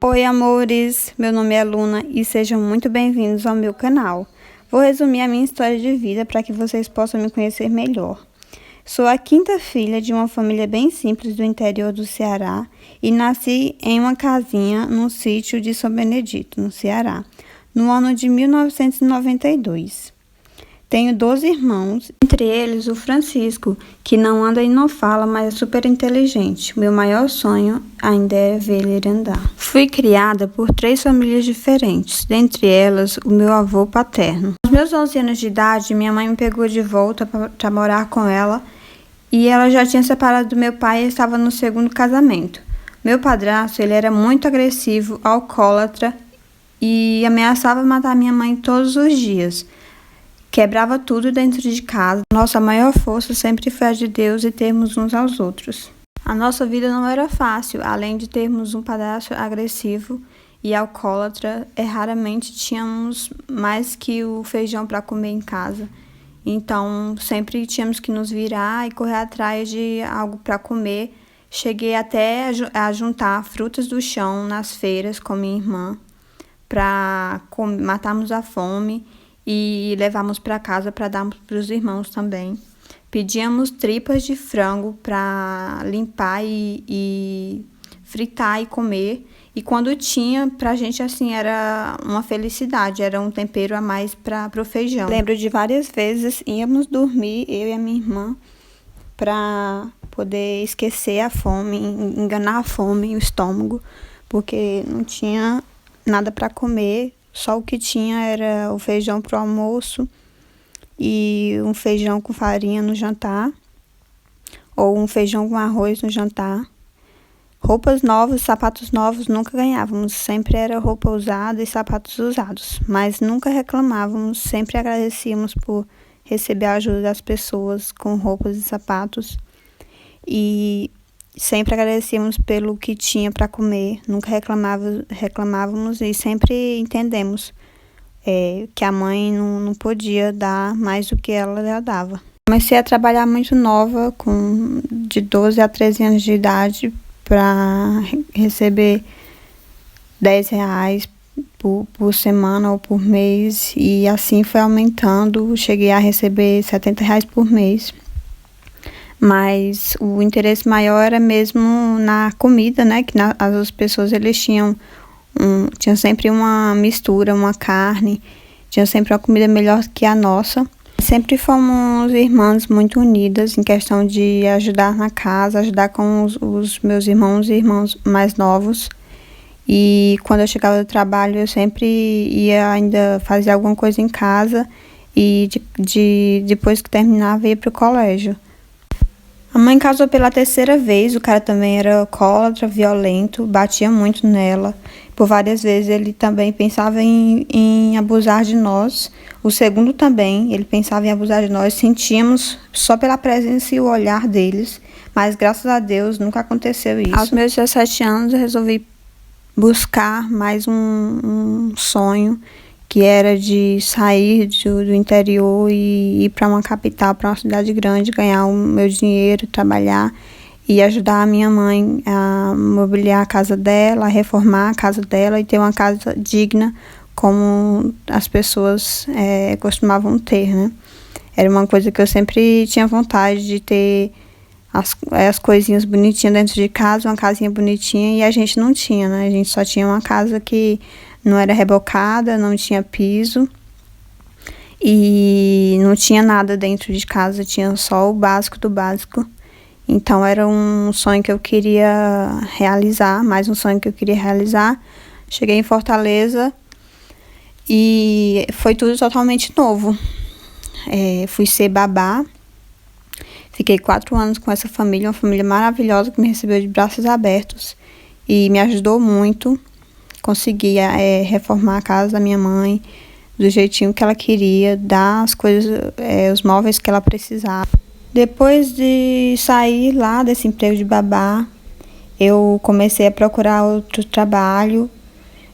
Oi, amores! Meu nome é Luna e sejam muito bem-vindos ao meu canal. Vou resumir a minha história de vida para que vocês possam me conhecer melhor. Sou a quinta filha de uma família bem simples do interior do Ceará e nasci em uma casinha num sítio de São Benedito, no Ceará, no ano de 1992. Tenho 12 irmãos, entre eles o Francisco, que não anda e não fala, mas é super inteligente. Meu maior sonho ainda é ver ele andar. Fui criada por 3 famílias diferentes, dentre elas o meu avô paterno. Aos meus 11 anos de idade, minha mãe me pegou de volta para morar com ela e ela já tinha separado do meu pai e estava no segundo casamento. Meu padrasto, ele era muito agressivo, alcoólatra e ameaçava matar minha mãe todos os dias. Quebrava tudo dentro de casa. Nossa maior força sempre foi a de Deus e termos uns aos outros. A nossa vida não era fácil, além de termos um padrasto agressivo e alcoólatra, raramente tínhamos mais que o feijão para comer em casa. Então, sempre tínhamos que nos virar e correr atrás de algo para comer. Cheguei até a juntar frutas do chão nas feiras com minha irmã para matarmos a fome e levamos para casa para darmos para os irmãos também. Pedíamos tripas de frango para limpar e fritar e comer. E quando tinha, para a gente assim era uma felicidade, era um tempero a mais para o feijão. Lembro de várias vezes íamos dormir, eu e a minha irmã, para poder esquecer a fome, enganar a fome e o estômago, porque não tinha nada para comer. Só o que tinha era o feijão para o almoço e um feijão com farinha no jantar, ou um feijão com arroz no jantar. Roupas novas, sapatos novos nunca ganhávamos, sempre era roupa usada e sapatos usados, mas nunca reclamávamos, sempre agradecíamos por receber a ajuda das pessoas com roupas e sapatos e sempre agradecíamos pelo que tinha para comer, nunca reclamávamos e sempre entendemos que a mãe não podia dar mais do que ela já dava. Comecei a trabalhar muito nova, de 12 a 13 anos de idade, para receber R$ 10 por semana ou por mês, e assim foi aumentando, cheguei a receber R$ 70 por mês. Mas o interesse maior era mesmo na comida, né? Que as pessoas, eles tinham sempre uma mistura, uma carne, tinha sempre uma comida melhor que a nossa. Sempre fomos irmãs muito unidas em questão de ajudar na casa, ajudar com os meus irmãos e irmãos mais novos. E quando eu chegava do trabalho, eu sempre ia ainda fazer alguma coisa em casa e depois que terminava ia para o colégio. A mãe casou pela 3ª vez, o cara também era alcoólatra, violento, batia muito nela. Por várias vezes ele também pensava em abusar de nós. O segundo também, ele pensava em abusar de nós. Sentíamos só pela presença e o olhar deles, mas graças a Deus nunca aconteceu isso. Aos meus 17 anos eu resolvi buscar mais um sonho, que era de sair do interior e ir para uma capital, para uma cidade grande, ganhar o meu dinheiro, trabalhar e ajudar a minha mãe a mobiliar a casa dela, a reformar a casa dela e ter uma casa digna como as pessoas costumavam ter, né? Era uma coisa que eu sempre tinha vontade de ter, as coisinhas bonitinhas dentro de casa, uma casinha bonitinha, e a gente não tinha, né? A gente só tinha uma casa que não era rebocada, não tinha piso e não tinha nada dentro de casa, tinha só o básico do básico. Então era um sonho que eu queria realizar, mais um sonho que eu queria realizar. Cheguei em Fortaleza e foi tudo totalmente novo. Fui ser babá, fiquei 4 anos com essa família, uma família maravilhosa que me recebeu de braços abertos e me ajudou muito. Consegui reformar a casa da minha mãe do jeitinho que ela queria, dar as coisas, os móveis que ela precisava. Depois de sair lá desse emprego de babá, eu comecei a procurar outro trabalho.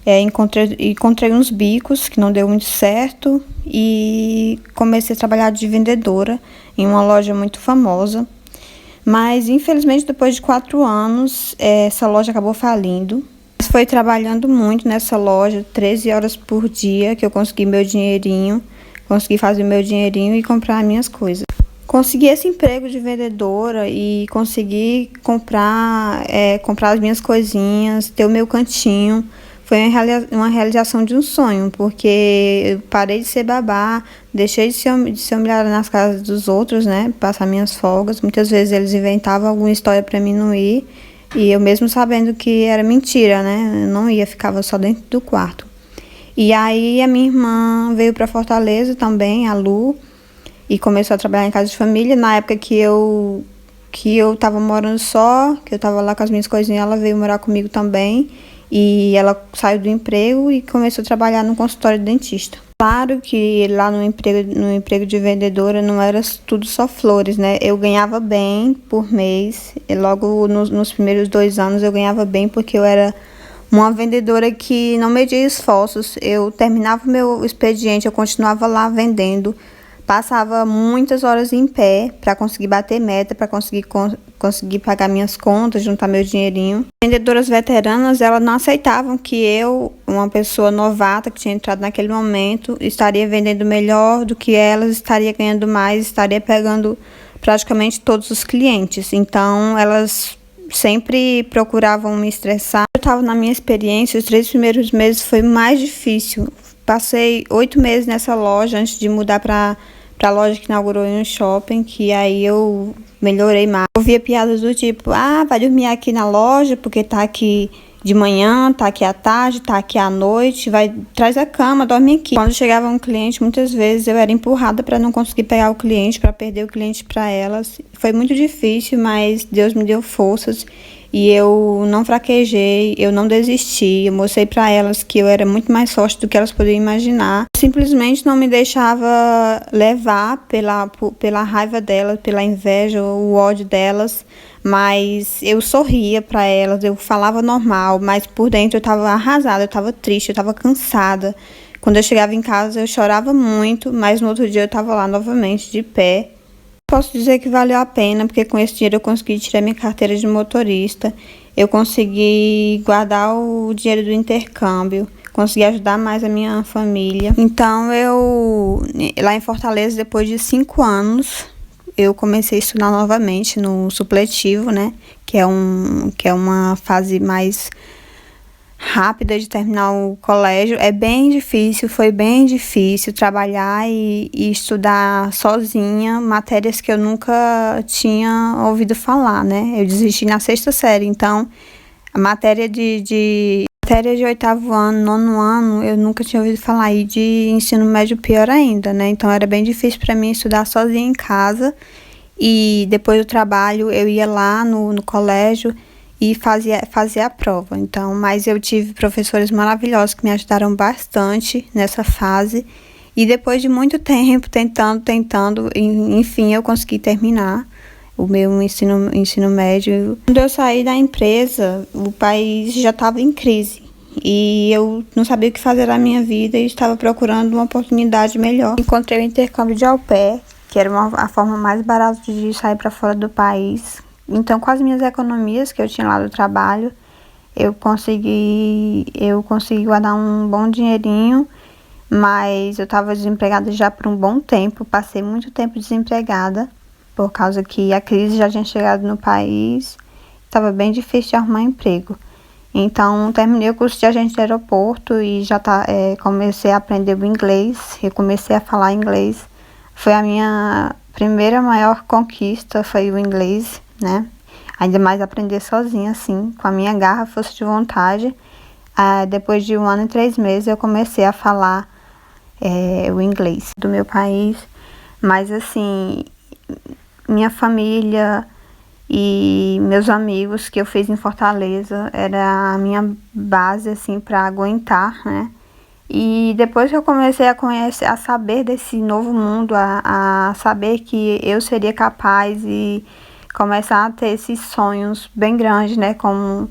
Encontrei uns bicos que não deu muito certo e comecei a trabalhar de vendedora em uma loja muito famosa. Mas, infelizmente, depois de 4 anos, essa loja acabou falindo. Foi trabalhando muito nessa loja, 13 horas por dia, que eu consegui meu dinheirinho, consegui fazer meu dinheirinho e comprar minhas coisas. Consegui esse emprego de vendedora e consegui comprar as minhas coisinhas, ter o meu cantinho. Foi uma realização de um sonho, porque eu parei de ser babá, deixei de ser humilhada nas casas dos outros, né? Passar minhas folgas. Muitas vezes eles inventavam alguma história para mim não ir, e eu mesmo sabendo que era mentira, né? Eu não ia, ficava só dentro do quarto. E aí a minha irmã veio para Fortaleza também, a Lu, e começou a trabalhar em casa de família. Na época que eu tava morando só, que eu tava lá com as minhas coisinhas, ela veio morar comigo também. E ela saiu do emprego e começou a trabalhar no consultório de dentista. Claro que lá no emprego de vendedora não era tudo só flores, né? Eu ganhava bem por mês. E logo nos primeiros 2 anos eu ganhava bem porque eu era uma vendedora que não media esforços. Eu terminava o meu expediente, eu continuava lá vendendo. Passava muitas horas em pé para conseguir bater meta, para conseguir pagar minhas contas, juntar meu dinheirinho. Vendedoras veteranas, elas não aceitavam que eu, uma pessoa novata que tinha entrado naquele momento, estaria vendendo melhor do que elas, estaria ganhando mais, estaria pegando praticamente todos os clientes. Então, elas sempre procuravam me estressar. Eu estava na minha experiência, os 3 primeiros meses foi mais difícil. Passei 8 meses nessa loja antes de mudar para a loja que inaugurou em um shopping, que aí eu melhorei mais. Eu ouvia piadas do tipo, vai dormir aqui na loja porque tá aqui de manhã, tá aqui à tarde, tá aqui à noite, traz a cama, dorme aqui. Quando chegava um cliente, muitas vezes eu era empurrada para não conseguir pegar o cliente, para perder o cliente para elas. Foi muito difícil, mas Deus me deu forças. E eu não fraquejei, eu não desisti, eu mostrei para elas que eu era muito mais forte do que elas poderiam imaginar. Simplesmente não me deixava levar pela raiva delas, pela inveja, o ódio delas, mas eu sorria para elas, eu falava normal, mas por dentro eu estava arrasada, eu estava triste, eu estava cansada. Quando eu chegava em casa eu chorava muito, mas no outro dia eu estava lá novamente de pé. Posso dizer que valeu a pena, porque com esse dinheiro eu consegui tirar minha carteira de motorista, eu consegui guardar o dinheiro do intercâmbio, consegui ajudar mais a minha família. Então lá em Fortaleza, depois de 5 anos, eu comecei a estudar novamente no supletivo, né? Que é uma fase mais rápida de terminar o colégio. É bem difícil, foi bem difícil trabalhar e estudar sozinha, matérias que eu nunca tinha ouvido falar, né? Eu desisti na 6ª série, então a matéria de 8º ano, 9º ano, eu nunca tinha ouvido falar, e de ensino médio pior ainda, né? Então era bem difícil para mim estudar sozinha em casa, e depois do trabalho eu ia lá no colégio e fazia a prova. Então, mas eu tive professores maravilhosos que me ajudaram bastante nessa fase. E depois de muito tempo tentando, enfim, eu consegui terminar o meu ensino médio. Quando eu saí da empresa, o país já estava em crise. E eu não sabia o que fazer na minha vida e estava procurando uma oportunidade melhor. Encontrei o intercâmbio de au pair, que era a forma mais barata de sair para fora do país. Então, com as minhas economias que eu tinha lá do trabalho, eu consegui guardar um bom dinheirinho, mas eu estava desempregada já por um bom tempo, passei muito tempo desempregada, por causa que a crise já tinha chegado no país, estava bem difícil de arrumar emprego. Então, terminei o curso de agente de aeroporto e comecei a aprender o inglês, eu comecei a falar inglês. Foi a minha primeira maior conquista, foi o inglês, né? Ainda mais aprender sozinha, assim, com a minha garra, força de vontade. Depois de 1 ano e 3 meses, eu comecei a falar o inglês do meu país. Mas, assim, minha família e meus amigos que eu fiz em Fortaleza era a minha base, assim, para aguentar, né? E depois que eu comecei a saber desse novo mundo, a saber que eu seria capaz e começar a ter esses sonhos bem grandes, né? Como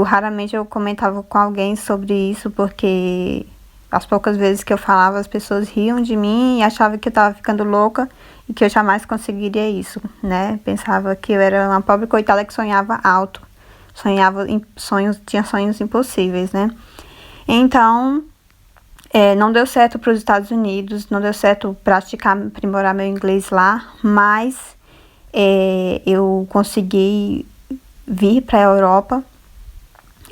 raramente eu comentava com alguém sobre isso, porque as poucas vezes que eu falava, as pessoas riam de mim e achavam que eu estava ficando louca e que eu jamais conseguiria isso, né? Pensava que eu era uma pobre coitada que sonhava alto. sonhava em sonhos, tinha sonhos impossíveis, né? Então, não deu certo para os Estados Unidos, não deu certo praticar, aprimorar meu inglês lá, mas eu consegui vir para a Europa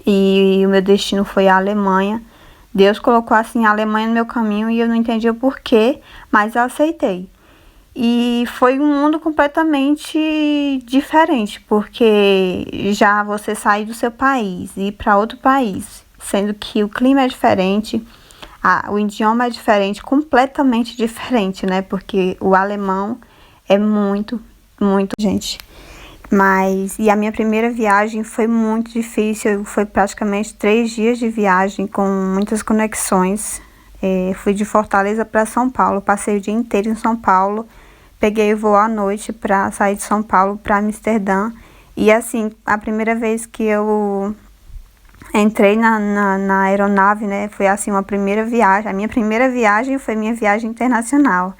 e o meu destino foi a Alemanha. Deus colocou assim a Alemanha no meu caminho e eu não entendi o porquê, mas eu aceitei. E foi um mundo completamente diferente, porque já você sair do seu país e ir para outro país, sendo que o clima é diferente, o idioma é diferente, completamente diferente, né? Porque o alemão é muito, muito, gente. E a minha primeira viagem foi muito difícil, foi praticamente 3 dias de viagem com muitas conexões. Fui de Fortaleza para São Paulo, passei o dia inteiro em São Paulo, peguei o voo à noite para sair de São Paulo para Amsterdã. E assim, a primeira vez que eu entrei na aeronave, né, foi assim uma primeira viagem. A minha primeira viagem foi minha viagem internacional.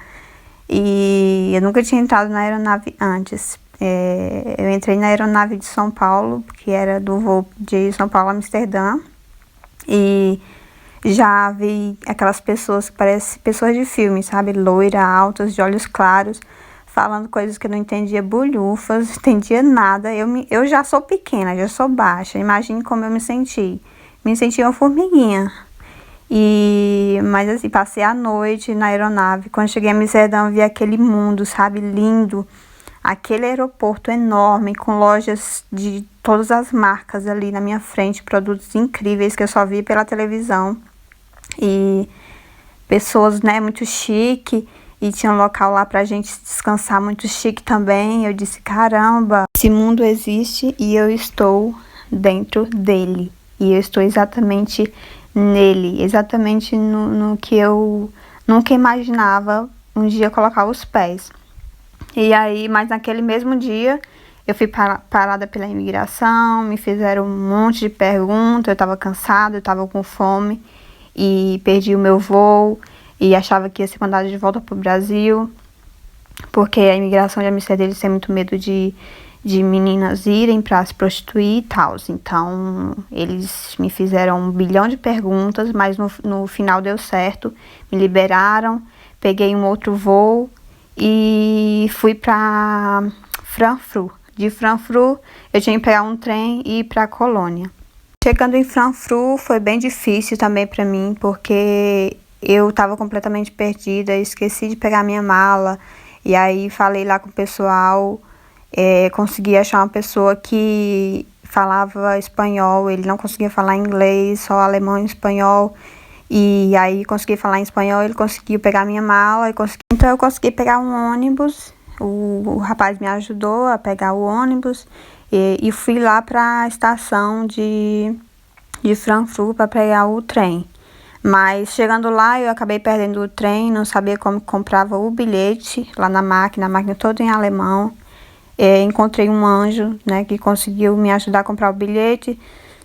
E eu nunca tinha entrado na aeronave antes. Eu entrei na aeronave de São Paulo, que era do voo de São Paulo a Amsterdã, e já vi aquelas pessoas que parecem pessoas de filme, sabe? Loira, altas, de olhos claros, falando coisas que eu não entendia bolhufas, não entendia nada. Eu já sou pequena, já sou baixa, imagine como eu me senti. Me senti uma formiguinha. Mas assim, passei a noite na aeronave. Quando cheguei a Amsterdã, eu vi aquele mundo, sabe, lindo. Aquele aeroporto enorme, com lojas de todas as marcas ali na minha frente, produtos incríveis que eu só vi pela televisão. E pessoas, né, muito chique. E tinha um local lá pra gente descansar muito chique também. Eu disse, caramba, esse mundo existe e eu estou dentro dele. E eu estou exatamente nele, exatamente no que eu nunca imaginava um dia colocar os pés. E aí, mas naquele mesmo dia, eu fui parada pela imigração, me fizeram um monte de perguntas, eu estava cansada, eu estava com fome e perdi o meu voo e achava que ia ser mandada de volta para o Brasil, porque a imigração de Amsterdã, eles têm muito medo de meninas irem para se prostituir e tal. Então, eles me fizeram 1 bilhão de perguntas, mas no final deu certo, me liberaram, peguei um outro voo e fui para Frankfurt. De Frankfurt, eu tinha que pegar um trem e ir para Colônia. Chegando em Frankfurt, foi bem difícil também para mim, porque eu estava completamente perdida, esqueci de pegar minha mala, e aí falei lá com o pessoal, consegui achar uma pessoa que falava espanhol, ele não conseguia falar inglês, só alemão e espanhol. E aí consegui falar em espanhol, ele conseguiu pegar minha mala, então eu consegui pegar um ônibus, o rapaz me ajudou a pegar o ônibus e fui lá para a estação de Frankfurt para pegar o trem. Mas chegando lá eu acabei perdendo o trem, não sabia como comprava o bilhete lá na máquina, a máquina toda em alemão. Encontrei um anjo, né, que conseguiu me ajudar a comprar o bilhete.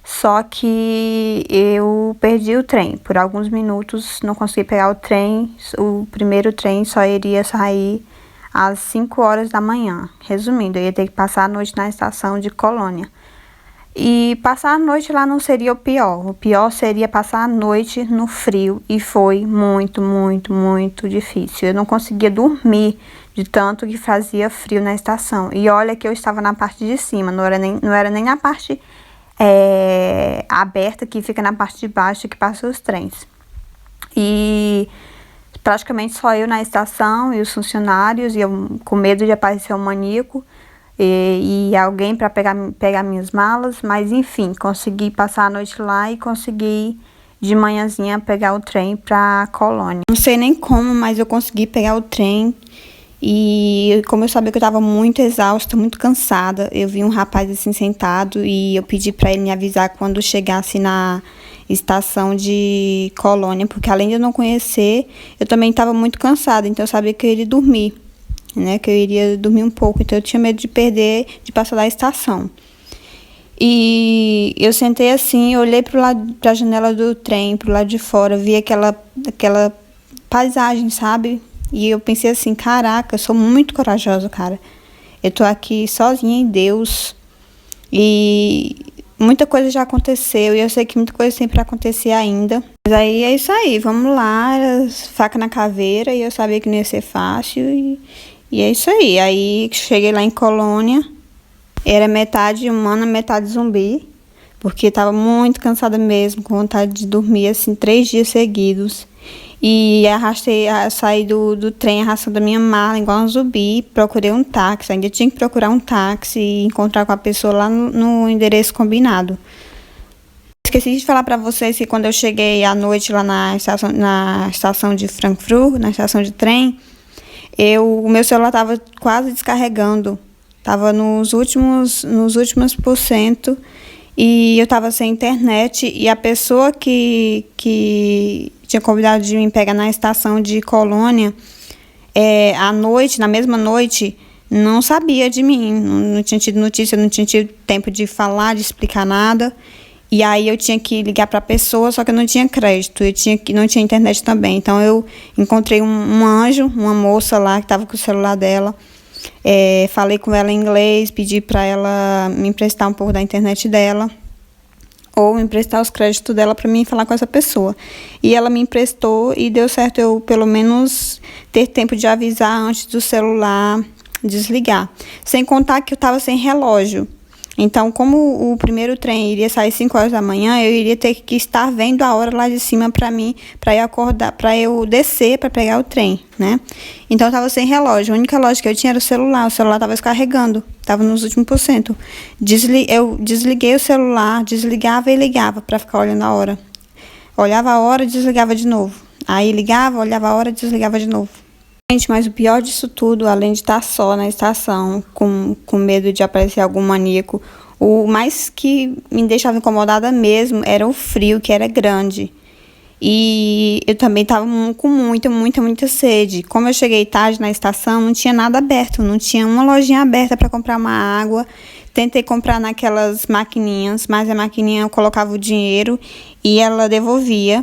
Só que eu perdi o trem. Por alguns minutos não consegui pegar o trem. O primeiro trem só iria sair às 5 horas da manhã. Resumindo, eu ia ter que passar a noite na estação de Colônia. E passar a noite lá não seria o pior. O pior seria passar a noite no frio. E foi muito, muito, muito difícil. Eu não conseguia dormir de tanto que fazia frio na estação. E olha que eu estava na parte de cima, não era nem na parte aberta que fica na parte de baixo que passa os trens. E praticamente só eu na estação e os funcionários, e eu com medo de aparecer um maníaco e alguém para pegar minhas malas, mas enfim, consegui passar a noite lá e consegui de manhãzinha pegar o trem para Colônia. Não sei nem como, mas eu consegui pegar o trem. E como eu sabia que eu estava muito exausta, muito cansada, eu vi um rapaz assim sentado e eu pedi para ele me avisar quando chegasse na estação de Colônia, porque além de eu não conhecer, eu também estava muito cansada, então eu sabia que eu iria dormir, né, que eu iria dormir um pouco, então eu tinha medo de perder, de passar da estação. E eu sentei assim, olhei para a janela do trem, para o lado de fora, vi aquela paisagem, sabe? E eu pensei assim, caraca, eu sou muito corajosa, cara. Eu tô aqui sozinha em Deus. E muita coisa já aconteceu e eu sei que muita coisa tem pra acontecer ainda. Mas aí é isso aí, vamos lá, era faca na caveira e eu sabia que não ia ser fácil e é isso aí. Aí cheguei lá em Colônia, era metade humana, metade zumbi, porque tava muito cansada mesmo, com vontade de dormir assim 3 dias seguidos. E saí do trem arrastando a minha mala igual um zumbi, procurei um táxi, ainda tinha que procurar um táxi e encontrar com a pessoa lá no endereço combinado. Esqueci de falar para vocês que quando eu cheguei à noite lá na estação de Frankfurt, na estação de trem, o meu celular estava quase descarregando, estava nos últimos por cento e eu estava sem internet e a pessoa que tinha convidado de me pegar na estação de Colônia, à noite, na mesma noite, não sabia de mim, não tinha tido notícia, não tinha tido tempo de falar, de explicar nada. E aí eu tinha que ligar para a pessoa, só que eu não tinha crédito, não tinha internet também. Então eu encontrei um anjo, uma moça lá que estava com o celular dela. Falei com ela em inglês, pedi para ela me emprestar um pouco da internet dela ou me emprestar os créditos dela para mim falar com essa pessoa. E ela me emprestou e deu certo eu pelo menos ter tempo de avisar antes do celular desligar. Sem contar que eu estava sem relógio. Então, como o primeiro trem iria sair 5 horas da manhã, eu iria ter que estar vendo a hora lá de cima para eu acordar, para eu descer para pegar o trem, né? Então, eu estava sem relógio. A única relógio que eu tinha era o celular estava descarregando, estava nos últimos por cento. Eu desliguei o celular, desligava e ligava para ficar olhando a hora. Olhava a hora e desligava de novo. Aí ligava, olhava a hora e desligava de novo. Gente, mas o pior disso tudo, além de estar só na estação, com medo de aparecer algum maníaco, o mais que me deixava incomodada mesmo era o frio, que era grande. E eu também estava com muita sede. Como eu cheguei tarde na estação, não tinha nada aberto, não tinha uma lojinha aberta para comprar uma água. Tentei comprar naquelas maquininhas, mas a maquininha eu colocava o dinheiro e ela devolvia.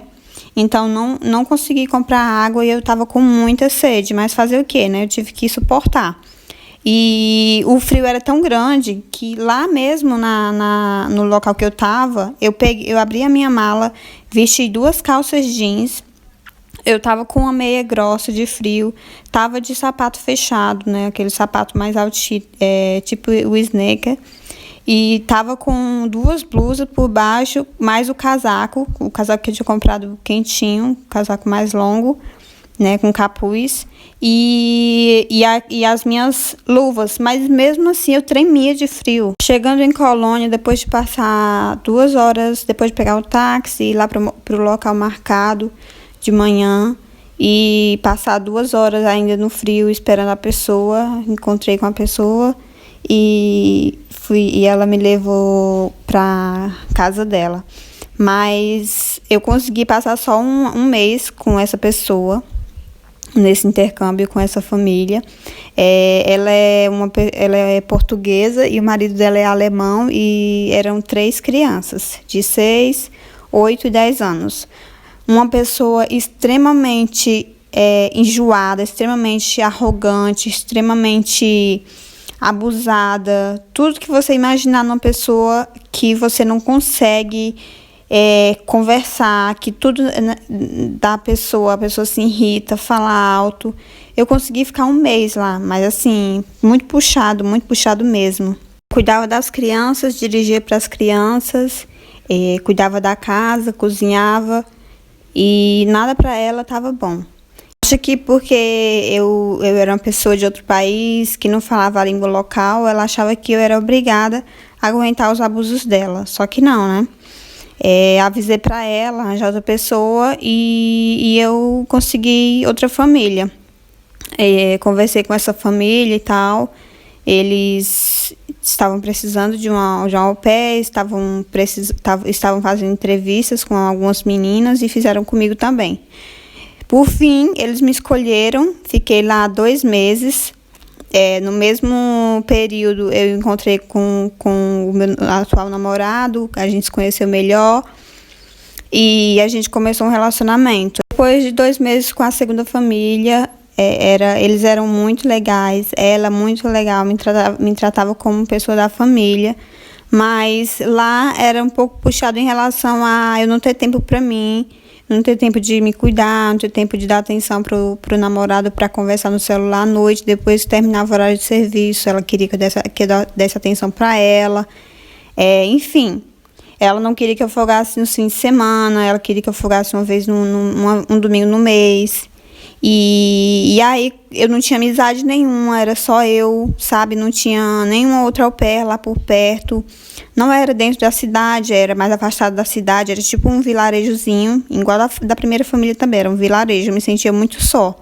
Então, não consegui comprar água e eu estava com muita sede, mas fazer o quê, né? Eu tive que suportar. E o frio era tão grande que lá mesmo no local que eu estava, eu abri a minha mala, vesti 2 calças jeans, eu estava com uma meia grossa de frio, estava de sapato fechado, né? Aquele sapato mais alto, tipo o sneaker. E tava com 2 blusas por baixo, mais o casaco que eu tinha comprado quentinho, casaco mais longo, né, com capuz, e as minhas luvas, mas mesmo assim eu tremia de frio. Chegando em Colônia, depois de passar 2 horas, depois de pegar o táxi, ir lá pro local marcado de manhã, e passar 2 horas ainda no frio esperando a pessoa, encontrei com a pessoa, e ela me levou para casa dela. Mas eu consegui passar só um mês com essa pessoa, nesse intercâmbio com essa família. Ela é portuguesa e o marido dela é alemão e eram 3 crianças, de 6, 8 e 10 anos. Uma pessoa extremamente enjoada, extremamente arrogante, extremamente abusada, tudo que você imaginar numa pessoa que você não consegue conversar, que tudo da pessoa, a pessoa se irrita, fala alto. Eu consegui ficar um mês lá, mas assim, muito puxado mesmo. Cuidava das crianças, dirigia para as crianças, cuidava da casa, cozinhava e nada para ela estava bom. Acho que porque eu era uma pessoa de outro país, que não falava a língua local, ela achava que eu era obrigada a aguentar os abusos dela. Só que não, né? Avisei para ela, arranjar outra pessoa e eu consegui outra família. Conversei com essa família e tal. Eles estavam precisando de uma au pair, estavam fazendo entrevistas com algumas meninas e fizeram comigo também. Por fim, eles me escolheram, fiquei lá 2 meses. No mesmo período, eu encontrei com o meu atual namorado, a gente se conheceu melhor e a gente começou um relacionamento. Depois de 2 meses com a segunda família, eles eram muito legais, ela muito legal, me tratava como pessoa da família, Mas lá era um pouco puxado em relação a eu não ter tempo para mim, não ter tempo de me cuidar, não ter tempo de dar atenção pro namorado para conversar no celular à noite, depois terminava o horário de serviço, ela queria que eu desse atenção para ela. Enfim, ela não queria que eu folgasse no fim de semana, ela queria que eu folgasse uma vez um domingo no mês. E aí eu não tinha amizade nenhuma, era só eu, sabe? Não tinha nenhuma outra au pair lá por perto. Não era dentro da cidade, era mais afastado da cidade, era tipo um vilarejozinho, igual da primeira família também, era um vilarejo, eu me sentia muito só.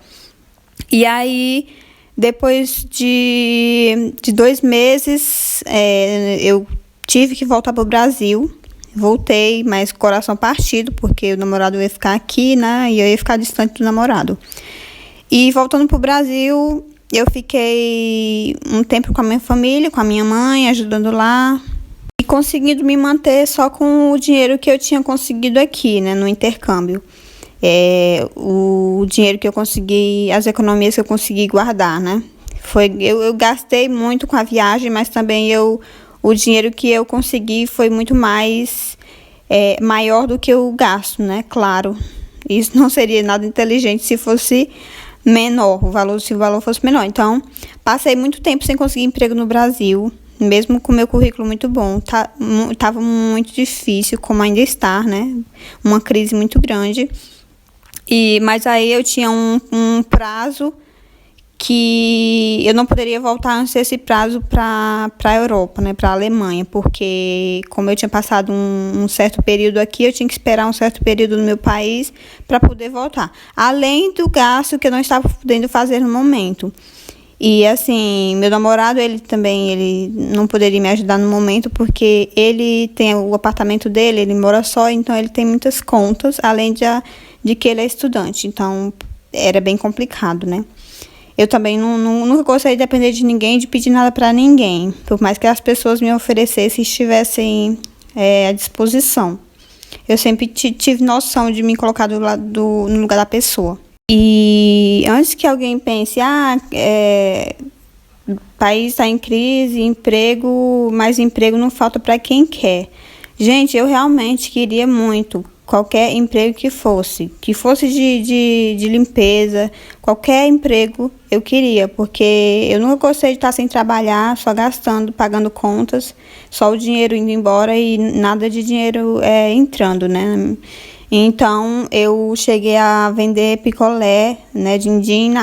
E aí, depois de 2 meses, eu tive que voltar para o Brasil. Voltei, mas com o coração partido, porque o namorado ia ficar aqui, né? E eu ia ficar distante do namorado. E voltando para o Brasil, eu fiquei um tempo com a minha família, com a minha mãe, ajudando lá. E conseguindo me manter só com o dinheiro que eu tinha conseguido aqui, né? No intercâmbio. O dinheiro que eu consegui, as economias que eu consegui guardar, né? Eu gastei muito com a viagem, mas também o dinheiro que eu consegui foi muito mais maior do que o gasto, né? Claro, isso não seria nada inteligente se fosse menor, se o valor fosse menor. Então, passei muito tempo sem conseguir emprego no Brasil, mesmo com meu currículo muito bom. Tava muito difícil, como ainda está, né? Uma crise muito grande. Mas aí eu tinha um prazo que eu não poderia voltar antes desse prazo para a Europa, né, para a Alemanha, porque como eu tinha passado um certo período aqui, eu tinha que esperar um certo período no meu país para poder voltar. Além do gasto que eu não estava podendo fazer no momento. E assim, meu namorado, ele não poderia me ajudar no momento, porque ele tem o apartamento dele, ele mora só, então ele tem muitas contas, além de que ele é estudante, então era bem complicado, né? Eu também nunca gostei de depender de ninguém, de pedir nada para ninguém, por mais que as pessoas me oferecessem e estivessem à disposição. Eu sempre tive noção de me colocar no lugar da pessoa. E antes que alguém pense, o país está em crise, mas emprego não falta para quem quer. Gente, eu realmente queria muito qualquer emprego que fosse de limpeza, qualquer emprego eu queria, porque eu nunca gostei de estar sem trabalhar, só gastando, pagando contas, só o dinheiro indo embora e nada de dinheiro entrando, né? Então, eu cheguei a vender picolé, né, din-din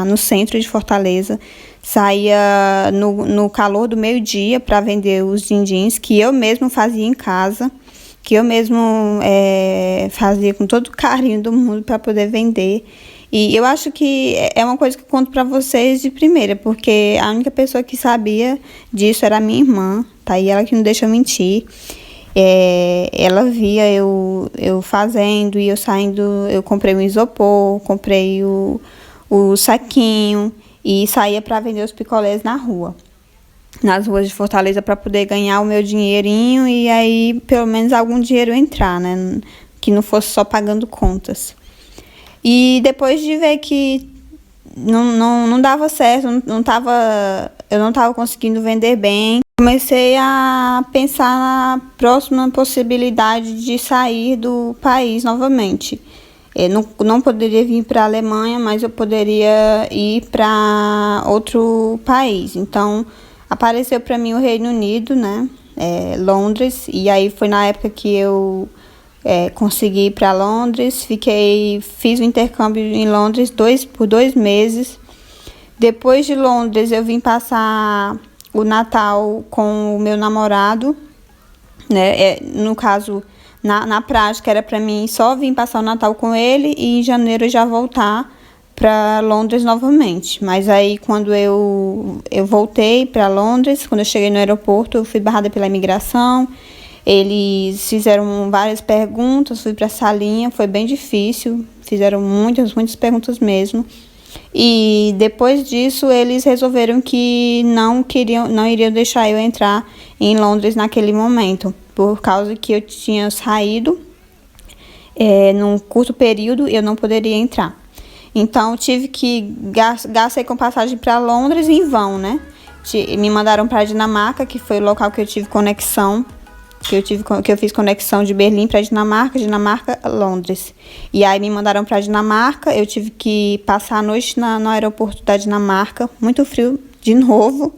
no centro de Fortaleza. Saía no calor do meio-dia para vender os din-dins que eu mesmo fazia em casa, que eu mesmo fazia com todo o carinho do mundo para poder vender. E eu acho que é uma coisa que eu conto para vocês de primeira, porque a única pessoa que sabia disso era a minha irmã, tá? E ela que não deixa eu mentir. Ela via eu fazendo e eu saindo, eu comprei um isopor, comprei o saquinho e saía para vender os picolés nas ruas de Fortaleza, para poder ganhar o meu dinheirinho e aí pelo menos algum dinheiro entrar, né? Que não fosse só pagando contas. E depois de ver que não dava certo, eu não estava conseguindo vender bem, comecei a pensar na próxima possibilidade de sair do país novamente. Eu não poderia vir para a Alemanha, mas eu poderia ir para outro país. Então, apareceu para mim o Reino Unido, né? Londres, e aí foi na época que eu consegui ir para Londres. Fiz o intercâmbio em Londres por 2 meses. Depois de Londres, eu vim passar o Natal com o meu namorado, né? No caso, na prática, era para mim só vir passar o Natal com ele e em janeiro eu já voltar para Londres novamente. Mas aí, quando eu voltei para Londres, quando eu cheguei no aeroporto, eu fui barrada pela imigração. Eles fizeram várias perguntas, fui para a salinha, foi bem difícil, fizeram muitas perguntas mesmo. E depois disso, eles resolveram que não iriam deixar eu entrar em Londres naquele momento, por causa que eu tinha saído num curto período, eu não poderia entrar. Então, tive que gastei com passagem para Londres em vão, né? Me mandaram para Dinamarca, que foi o local que eu tive conexão, que eu fiz conexão de Berlim para Dinamarca, Dinamarca, Londres. E aí me mandaram para Dinamarca, eu tive que passar a noite no aeroporto da Dinamarca, muito frio de novo.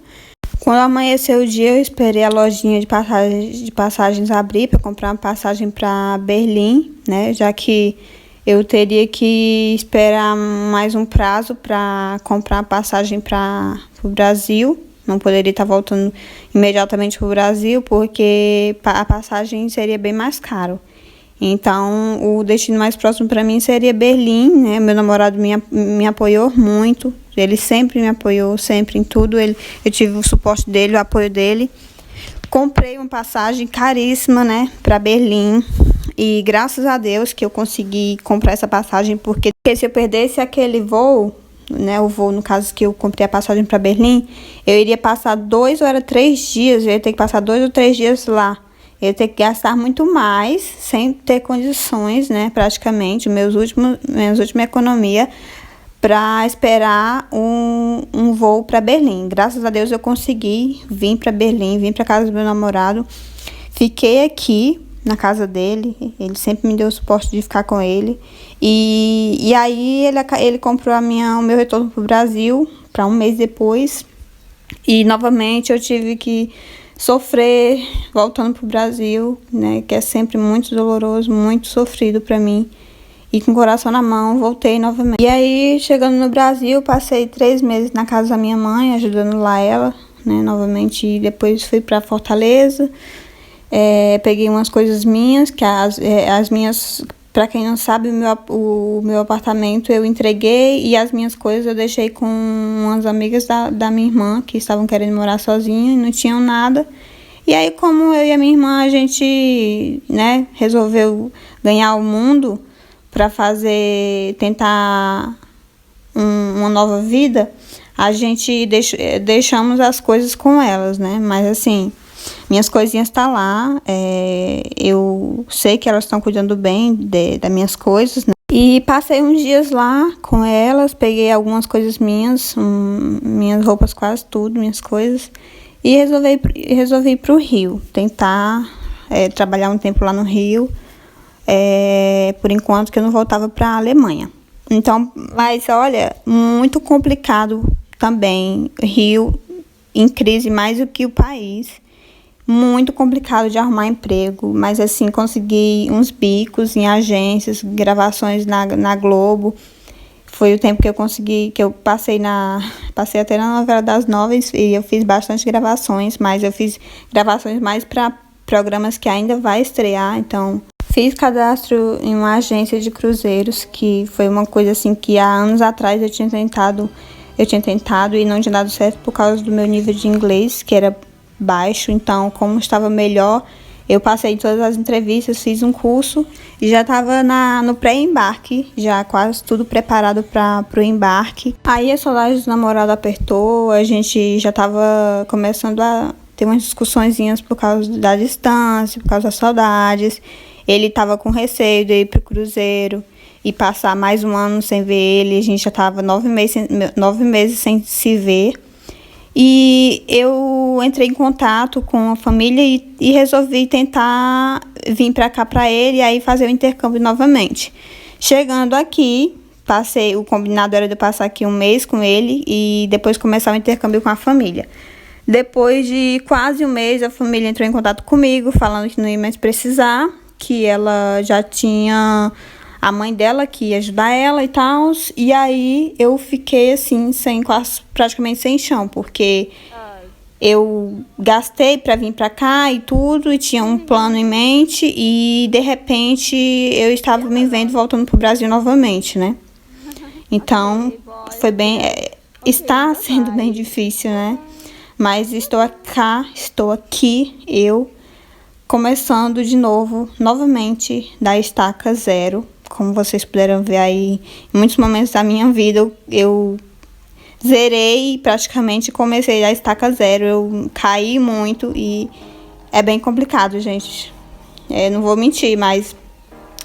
Quando amanheceu o dia, eu esperei a lojinha de passagens abrir para comprar uma passagem para Berlim, né? Já que eu teria que esperar mais um prazo para comprar a passagem para o Brasil. Não poderia estar voltando imediatamente para o Brasil, porque a passagem seria bem mais caro. Então, o destino mais próximo para mim seria Berlim, né? Meu namorado me apoiou muito. Ele sempre me apoiou, sempre em tudo. Eu tive o suporte dele, o apoio dele. Comprei uma passagem caríssima, né, para Berlim. E graças a Deus que eu consegui comprar essa passagem, porque se eu perdesse aquele voo, né, o voo, no caso que eu comprei a passagem para Berlim, eu iria passar 2 ou 3 dias, eu ia ter que passar 2 ou 3 dias lá. Eu ia ter que gastar muito mais, sem ter condições, né, praticamente, minha última economia, para esperar um voo para Berlim. Graças a Deus eu consegui vir para Berlim, vim para casa do meu namorado, fiquei aqui na casa dele, ele sempre me deu o suporte de ficar com ele. E aí ele comprou o meu retorno para o Brasil, para um mês depois. E novamente eu tive que sofrer voltando para o Brasil, né, que é sempre muito doloroso, muito sofrido para mim. E com o coração na mão, voltei novamente. E aí, chegando no Brasil, passei 3 meses na casa da minha mãe, ajudando lá ela, né, novamente. E depois fui para Fortaleza. Peguei umas coisas minhas, que as minhas, para quem não sabe, o meu apartamento eu entreguei, e as minhas coisas eu deixei com umas amigas da minha irmã, que estavam querendo morar sozinhas e não tinham nada. E aí, como eu e a minha irmã, a gente, né, resolveu ganhar o mundo para tentar uma nova vida, a gente deixamos as coisas com elas, né, mas assim, minhas coisinhas estão lá, eu sei que elas estão cuidando bem das minhas coisas, né? E passei uns dias lá com elas, peguei algumas coisas minhas, minhas roupas, quase tudo, minhas coisas, e resolvi ir para o Rio, tentar trabalhar um tempo lá no Rio, por enquanto que eu não voltava para a Alemanha. Então, mas olha, muito complicado também, Rio em crise mais do que o país. Muito complicado de arrumar emprego, mas assim, consegui uns bicos em agências, gravações na Globo. Foi o tempo que eu consegui, que eu passei até na novela das 9 e eu fiz bastante gravações, mas eu fiz gravações mais para programas que ainda vai estrear. Então, fiz cadastro em uma agência de cruzeiros, que foi uma coisa assim que há anos atrás eu tinha tentado e não tinha dado certo por causa do meu nível de inglês, que era baixo. Então, como estava melhor, eu passei em todas as entrevistas, fiz um curso e já estava no pré-embarque, já quase tudo preparado para o embarque. Aí a saudade do namorado apertou, a gente já estava começando a ter umas discussõezinhas por causa da distância, por causa das saudades. Ele estava com receio de ir para o cruzeiro e passar mais um ano sem ver ele, a gente já estava 9 meses sem se ver. E eu entrei em contato com a família e resolvi tentar vir para cá para ele e aí fazer o intercâmbio novamente. Chegando aqui, o combinado era de eu passar aqui um mês com ele e depois começar o intercâmbio com a família. Depois de quase um mês, a família entrou em contato comigo, falando que não ia mais precisar, que ela já tinha a mãe dela que ia ajudar ela e tal. E aí eu fiquei assim, praticamente sem chão, porque eu gastei para vir para cá e tudo, e tinha um plano em mente, e de repente eu estava me vendo voltando pro Brasil novamente, né? Então, foi está sendo bem difícil, né? Mas estou aqui, eu começando de novo, novamente, da estaca zero. Como vocês puderam ver aí, em muitos momentos da minha vida, eu zerei praticamente, comecei da estaca zero. Eu caí muito e é bem complicado, gente. Não vou mentir, mas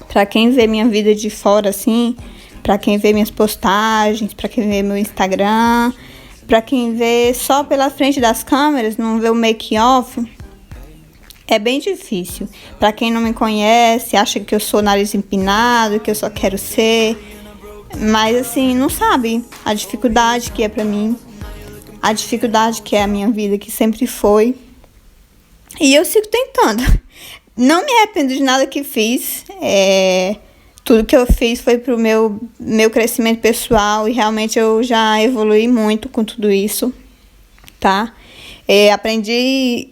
para quem vê minha vida de fora, assim, para quem vê minhas postagens, para quem vê meu Instagram, Para quem vê só pela frente das câmeras, não vê o make-off, é bem difícil. Para quem não me conhece, acha que eu sou nariz empinado, que eu só quero ser, mas assim, não sabe a dificuldade que é para mim, a dificuldade que é a minha vida, que sempre foi. E eu sigo tentando. Não me arrependo de nada que fiz. Tudo que eu fiz foi pro meu crescimento pessoal e realmente eu já evolui muito com tudo isso, tá? Aprendi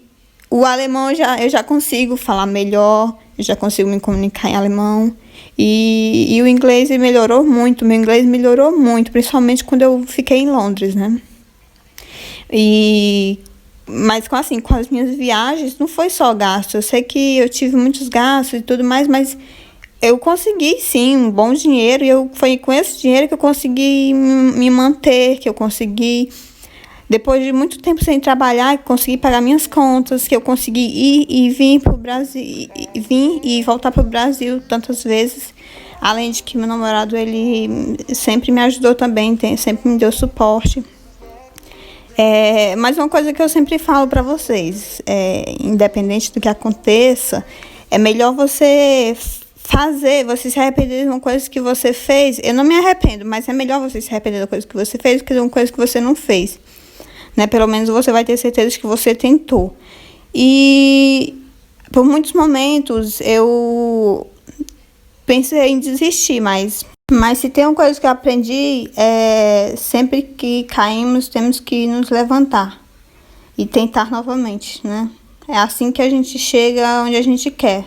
o alemão, eu já consigo falar melhor, eu já consigo me comunicar em alemão. E o inglês melhorou muito, meu inglês melhorou muito, principalmente quando eu fiquei em Londres, né? Mas com as minhas viagens não foi só gasto. Eu sei que eu tive muitos gastos e tudo mais, mas eu consegui sim um bom dinheiro, e foi com esse dinheiro que eu consegui me manter, que eu consegui, depois de muito tempo sem trabalhar, que consegui pagar minhas contas, que eu consegui ir e vir para o Brasil, vir e voltar para o Brasil tantas vezes. Além de que meu namorado, ele sempre me ajudou também, sempre me deu suporte. Mas uma coisa que eu sempre falo para vocês, independente do que aconteça, é melhor você se arrepender de uma coisa que você fez. Eu não me arrependo, mas é melhor você se arrepender da coisa que você fez do que de uma coisa que você não fez, né? Pelo menos você vai ter certeza de que você tentou. E por muitos momentos eu pensei em desistir, mas se tem uma coisa que eu aprendi, sempre que caímos, temos que nos levantar e tentar novamente, né? É assim que a gente chega onde a gente quer,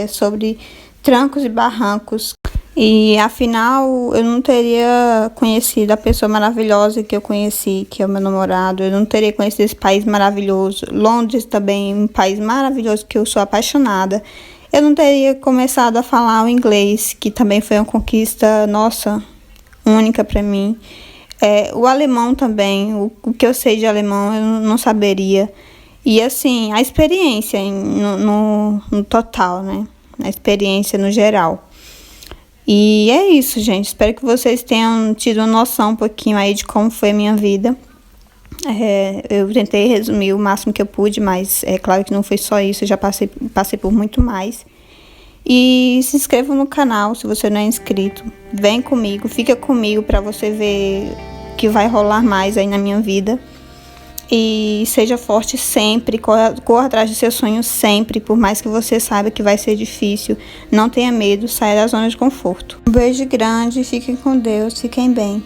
sobre trancos e barrancos. E afinal, eu não teria conhecido a pessoa maravilhosa que eu conheci, que é o meu namorado. Eu não teria conhecido esse país maravilhoso. Londres também, um país maravilhoso que eu sou apaixonada. Eu não teria começado a falar o inglês, que também foi uma conquista, nossa, única para mim. O alemão também, o que eu sei de alemão, eu não saberia. E assim, a experiência no total, né? A experiência no geral. E é isso, gente. Espero que vocês tenham tido uma noção um pouquinho aí de como foi a minha vida. Eu tentei resumir o máximo que eu pude, mas é claro que não foi só isso. Eu já passei por muito mais. E se inscreva no canal se você não é inscrito. Vem comigo, fica comigo para você ver o que vai rolar mais aí na minha vida. E seja forte sempre, corra atrás de seus sonhos sempre, por mais que você saiba que vai ser difícil. Não tenha medo, saia da zona de conforto. Um beijo grande, fiquem com Deus, fiquem bem.